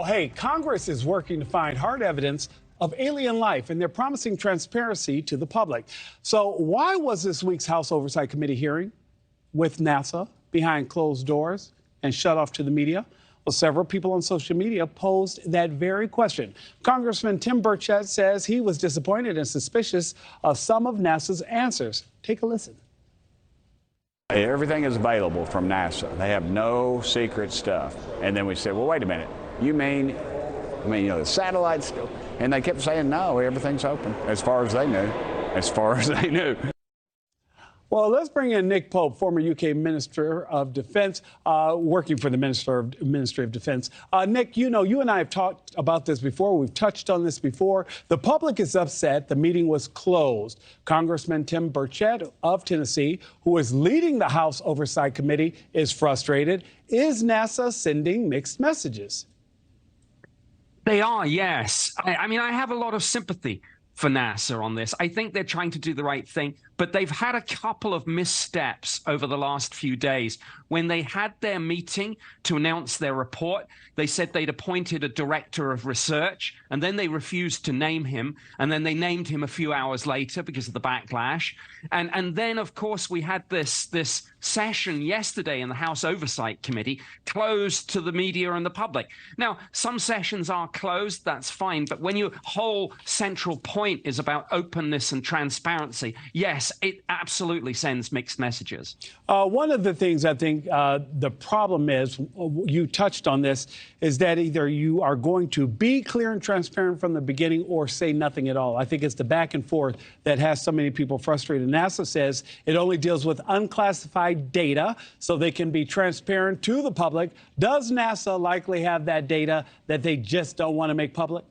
Hey, Congress is working to find hard evidence of alien life, and they're promising transparency to the public. So why was this week's House Oversight Committee hearing with NASA behind closed doors and shut off to the media? Well, several people on social media posed that very question. Congressman Tim Burchett says he was disappointed and suspicious of some of NASA's answers. Take a listen. Everything is available from NASA. They have no secret stuff. And then we said, well, wait a minute. You mean, the satellites still? And they kept saying, no, everything's open, as far as they knew, as far as they knew. Well, let's bring in Nick Pope, former UK Minister of Defense, working for the Ministry of Defense. Nick, you and I have talked about this before. We've touched on this before. The public is upset. The meeting was closed. Congressman Tim Burchett of Tennessee, who is leading the House Oversight Committee, is frustrated. Is NASA sending mixed messages? They are, yes. I mean, I have a lot of sympathy for NASA on this. I think they're trying to do the right thing, but they've had a couple of missteps over the last few days. When they had their meeting to announce their report, they said they'd appointed a director of research, and then they refused to name him, and then they named him a few hours later because of the backlash. And then, of course, we had this session yesterday in the House Oversight Committee closed to the media and the public. Now, some sessions are closed, that's fine, but when your whole central point is about openness and transparency, yes, it absolutely sends mixed messages. One of the things I think the problem is, you touched on this, is that either you are going to be clear and transparent from the beginning or say nothing at all. I think it's the back and forth that has so many people frustrated. NASA says it only deals with unclassified data so they can be transparent to the public. Does NASA likely have that data that they just don't want to make public?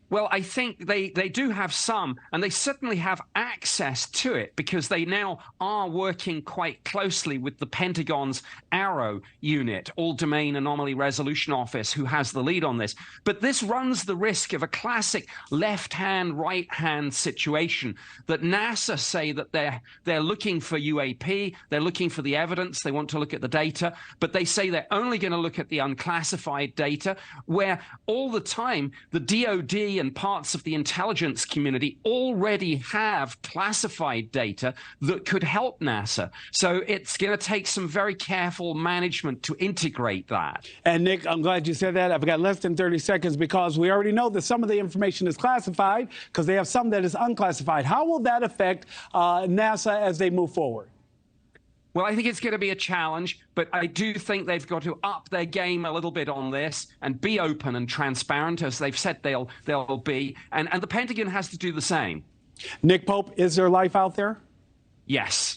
Well, I think they do have some, and they certainly have access to it because they now are working quite closely with the Pentagon's AARO unit, All Domain Anomaly Resolution Office, who has the lead on this. But this runs the risk of a classic left-hand, right-hand situation that NASA say that they're looking for UAP, they're looking for the evidence, they want to look at the data, but they say they're only going to look at the unclassified data, where all the time the DoD and parts of the intelligence community already have classified data that could help NASA. So it's going to take some very careful management to integrate that. And Nick, I'm glad you said that. I've got less than 30 seconds because we already know that some of the information is classified because they have some that is unclassified. How will that affect NASA as they move forward? Well, I think it's going to be a challenge, but I do think they've got to up their game a little bit on this and be open and transparent, as they've said they'll be. And the Pentagon has to do the same. Nick Pope, is there life out there? Yes.